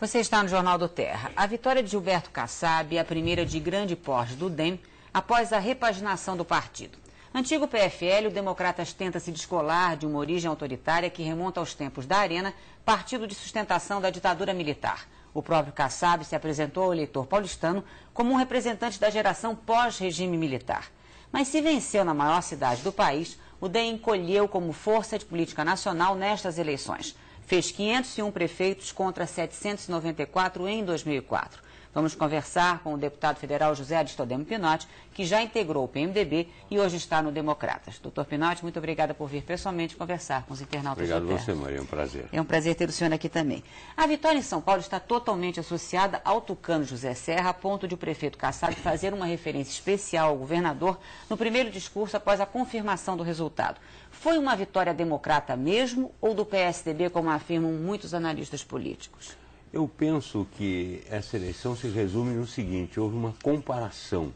Você está no Jornal do Terra. A vitória de Gilberto Kassab é a primeira de grande porte do DEM após a repaginação do partido. Antigo PFL, o Democratas tenta se descolar de uma origem autoritária que remonta aos tempos da Arena, partido de sustentação da ditadura militar. O próprio Kassab se apresentou ao eleitor paulistano como um representante da geração pós-regime militar. Mas se venceu na maior cidade do país, o DEM encolheu como força de política nacional nestas eleições. Fez 501 prefeitos contra 794 em 2004. Vamos conversar com o deputado federal José Aristodemo Pinotti, que já integrou o PMDB e hoje está no Democratas. Doutor Pinotti, muito obrigada por vir pessoalmente conversar com os internautas do Terra. Obrigado a você, Maria, é um prazer. É um prazer ter o senhor aqui também. A vitória em São Paulo está totalmente associada ao tucano José Serra, a ponto de o prefeito Kassab fazer uma referência especial ao governador no primeiro discurso após a confirmação do resultado. Foi uma vitória democrata mesmo ou do PSDB, como afirmam muitos analistas políticos? Eu penso que essa eleição se resume no seguinte: houve uma comparação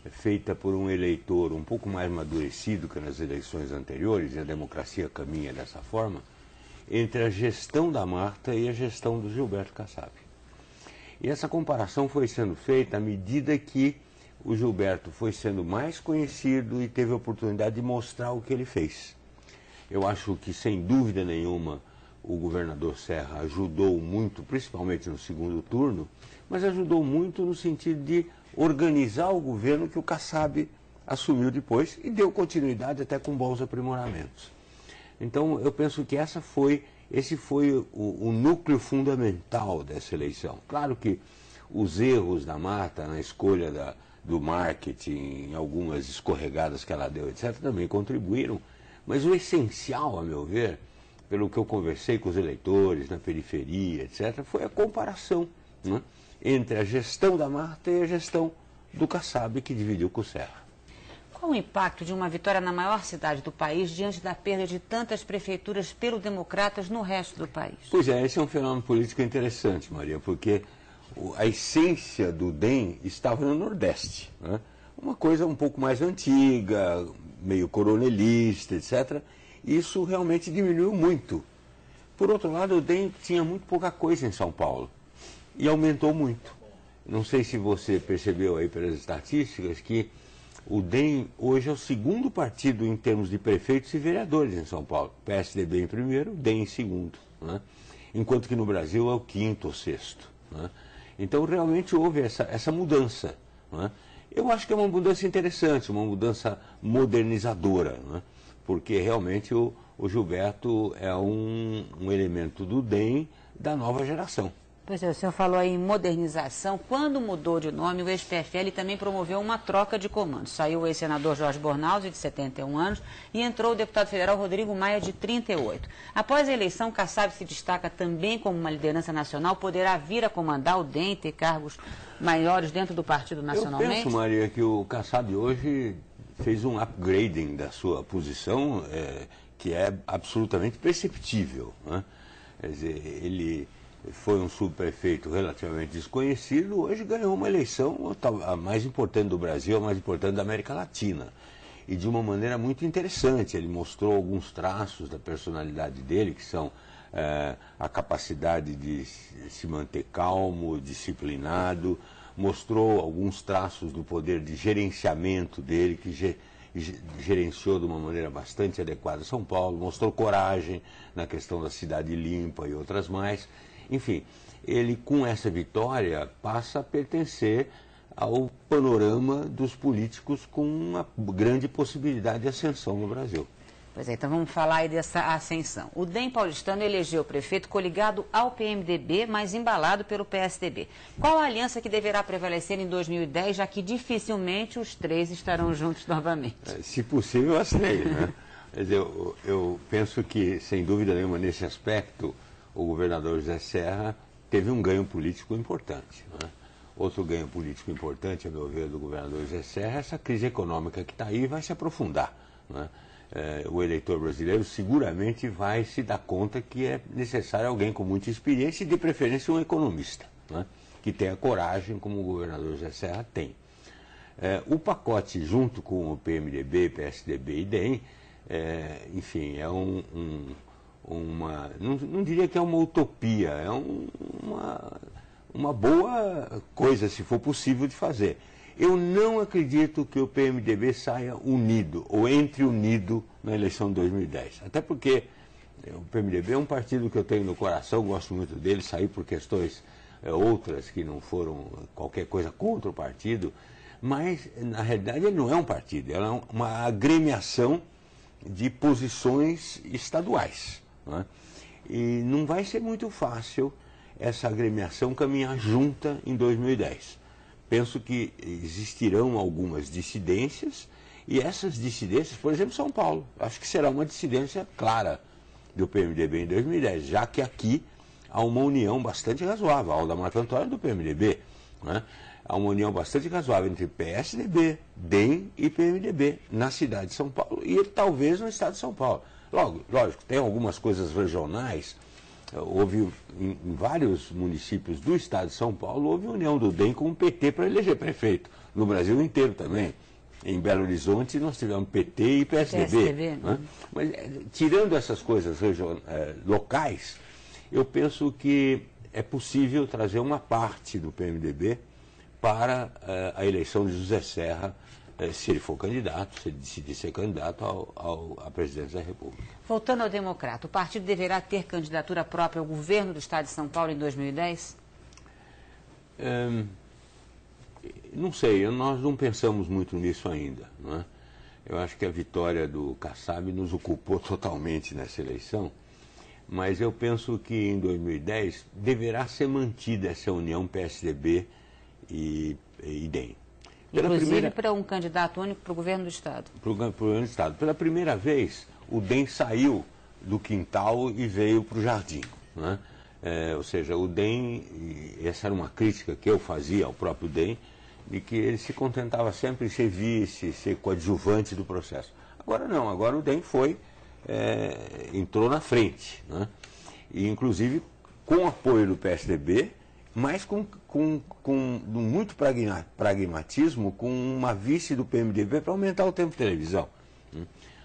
feita por um eleitor um pouco mais amadurecido que nas eleições anteriores, e a democracia caminha dessa forma, entre a gestão da Marta e a gestão do Gilberto Kassab. E essa comparação foi sendo feita à medida que o Gilberto foi sendo mais conhecido e teve a oportunidade de mostrar o que ele fez. Eu acho que, sem dúvida nenhuma, o governador Serra ajudou muito, principalmente no segundo turno, mas ajudou muito no sentido de organizar o governo que o Kassab assumiu depois e deu continuidade até com bons aprimoramentos. Então, eu penso que esse foi o núcleo fundamental dessa eleição. Claro que os erros da Marta na escolha do marketing, algumas escorregadas que ela deu, etc., também contribuíram, mas o essencial, a meu ver, pelo que eu conversei com os eleitores na periferia, etc., foi a comparação, né, entre a gestão da Marta e a gestão do Kassab, que dividiu com o Serra. Qual o impacto de uma vitória na maior cidade do país diante da perda de tantas prefeituras pelo Democratas no resto do país? Pois é, esse é um fenômeno político interessante, Maria, porque a essência do DEM estava no Nordeste, né? Uma coisa um pouco mais antiga, meio coronelista, etc., isso realmente diminuiu muito. Por outro lado, o DEM tinha muito pouca coisa em São Paulo e aumentou muito. Não sei se você percebeu aí pelas estatísticas que o DEM hoje é o segundo partido em termos de prefeitos e vereadores em São Paulo. PSDB em primeiro, DEM em segundo, né? Enquanto que no Brasil é o quinto ou sexto, né? Então realmente houve essa mudança, né? Eu acho que é uma mudança interessante, uma mudança modernizadora, né? Porque realmente o Gilberto é um elemento do DEM da nova geração. Pois é, o senhor falou aí em modernização. Quando mudou de nome, o ex-PFL também promoveu uma troca de comandos. Saiu o ex-senador Jorge Bornauzi, de 71 anos, e entrou o deputado federal Rodrigo Maia, de 38. Após a eleição, Kassab se destaca também como uma liderança nacional, poderá vir a comandar o DEM, ter cargos maiores dentro do partido nacionalmente? Eu penso, Maria, que o Kassab hoje fez um upgrading da sua posição, que é absolutamente perceptível, né? Quer dizer, ele foi um subprefeito relativamente desconhecido, hoje ganhou uma eleição a mais importante do Brasil, a mais importante da América Latina. E de uma maneira muito interessante, ele mostrou alguns traços da personalidade dele, que são a capacidade de se manter calmo, disciplinado, mostrou alguns traços do poder de gerenciamento dele, que gerenciou de uma maneira bastante adequada São Paulo, mostrou coragem na questão da cidade limpa e outras mais. Enfim, ele com essa vitória passa a pertencer ao panorama dos políticos com uma grande possibilidade de ascensão no Brasil. Pois é, então vamos falar aí dessa ascensão. O DEM paulistano elegeu o prefeito coligado ao PMDB, mas embalado pelo PSDB. Qual a aliança que deverá prevalecer em 2010, já que dificilmente os três estarão juntos novamente? Se possível, as três, né? Quer dizer, eu penso que, sem dúvida nenhuma, nesse aspecto, o governador José Serra teve um ganho político importante, né? Outro ganho político importante, a meu ver, do governador José Serra é essa crise econômica que está aí e vai se aprofundar, né? O eleitor brasileiro seguramente vai se dar conta que é necessário alguém com muita experiência e, de preferência, um economista, né? Que tenha coragem, como o governador José Serra tem. O pacote, junto com o PMDB, PSDB e DEM, enfim, é não diria que é uma utopia, é uma boa coisa, se for possível de fazer. Eu não acredito que o PMDB saia unido, ou entre unido na eleição de 2010. Até porque o PMDB é um partido que eu tenho no coração, gosto muito dele, saí por questões outras que não foram qualquer coisa contra o partido, mas na realidade ele não é um partido, ele é uma agremiação de posições estaduais. Não é? E não vai ser muito fácil essa agremiação caminhar junta em 2010. Penso que existirão algumas dissidências, e essas dissidências, por exemplo, São Paulo, acho que será uma dissidência clara do PMDB em 2010, já que aqui há uma união bastante razoável, a Alda Marco Antônio do PMDB, né? Há uma união bastante razoável entre PSDB, DEM e PMDB na cidade de São Paulo e talvez no estado de São Paulo. Lógico, tem algumas coisas regionais. Houve em vários municípios do estado de São Paulo, houve união do DEM com o PT para eleger prefeito. No Brasil inteiro também. Em Belo Horizonte nós tivemos PT e PSDB. Né? Mas tirando essas coisas locais, eu penso que é possível trazer uma parte do PMDB para a eleição de José Serra, se ele for candidato, se ele decidir ser candidato à presidência da República. Voltando ao Democrata, o partido deverá ter candidatura própria ao governo do Estado de São Paulo em 2010? Não sei, nós não pensamos muito nisso ainda. Não é? Eu acho que a vitória do Kassab nos ocupou totalmente nessa eleição, mas eu penso que em 2010 deverá ser mantida essa união PSDB e DEM. Inclusive para um candidato único para o governo do Estado. Para o governo do Estado. Pela primeira vez, o DEM saiu do quintal e veio para o jardim. Né? Ou seja, o DEM, essa era uma crítica que eu fazia ao próprio DEM, de que ele se contentava sempre em ser vice, ser coadjuvante do processo. Agora não, agora o DEM entrou na frente. Né? E inclusive com apoio do PSDB, mas com muito pragmatismo, com uma vice do PMDB para aumentar o tempo de televisão.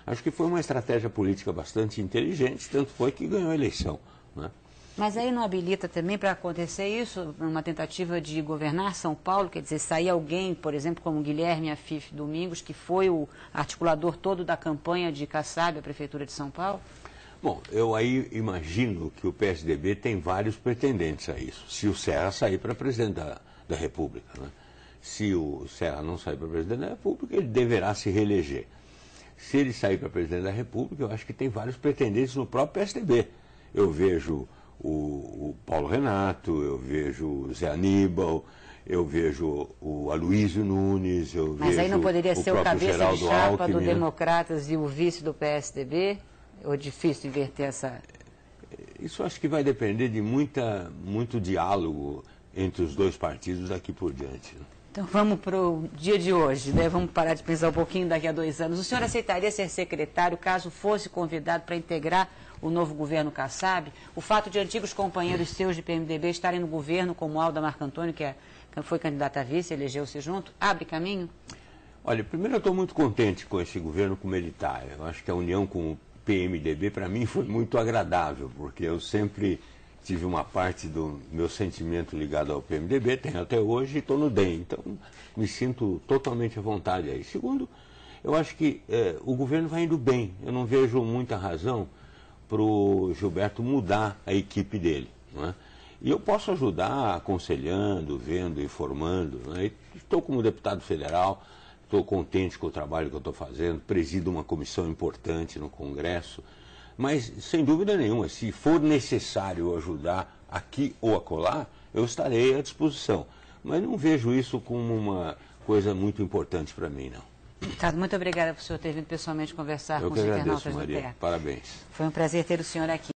Acho que foi uma estratégia política bastante inteligente, tanto foi que ganhou a eleição. Né? Mas aí não habilita também para acontecer isso, numa tentativa de governar São Paulo, quer dizer, sair alguém, por exemplo, como Guilherme Afif Domingos, que foi o articulador todo da campanha de Kassab à Prefeitura de São Paulo? Bom, eu aí imagino que o PSDB tem vários pretendentes a isso. Se o Serra sair para presidente da República, né? Se o Serra não sair para presidente da República, ele deverá se reeleger. Se ele sair para presidente da República, eu acho que tem vários pretendentes no próprio PSDB. Eu vejo o Paulo Renato, eu vejo o Zé Aníbal, eu vejo o Aloysio Nunes, eu vejo o próprio Geraldo Alckmin. Mas aí não poderia ser o cabeça de chapa do Democratas e o vice do PSDB? Ou é difícil inverter essa... Isso acho que vai depender de muito diálogo entre os dois partidos daqui por diante. Né? Então vamos para o dia de hoje, né? Vamos parar de pensar um pouquinho daqui a 2 anos. O senhor aceitaria ser secretário caso fosse convidado para integrar o novo governo Kassab? O fato de antigos companheiros seus de PMDB estarem no governo, como Alda Marco Antônio, que foi candidata a vice, elegeu-se junto, abre caminho? Olha, primeiro eu estou muito contente com esse governo como ele está. Eu acho que a união com o PMDB, para mim, foi muito agradável, porque eu sempre tive uma parte do meu sentimento ligado ao PMDB, tenho até hoje, e estou no DEM, então me sinto totalmente à vontade aí. Segundo, eu acho que o governo vai indo bem, eu não vejo muita razão para o Gilberto mudar a equipe dele. Não é? E eu posso ajudar aconselhando, vendo, informando. Né? Estou como deputado federal, estou contente com o trabalho que eu estou fazendo, presido uma comissão importante no Congresso, mas, sem dúvida nenhuma, se for necessário ajudar aqui ou acolá, eu estarei à disposição. Mas não vejo isso como uma coisa muito importante para mim, não. Ricardo, muito obrigada por o senhor ter vindo pessoalmente conversar com os internautas do TE. Maria. Parabéns. Foi um prazer ter o senhor aqui.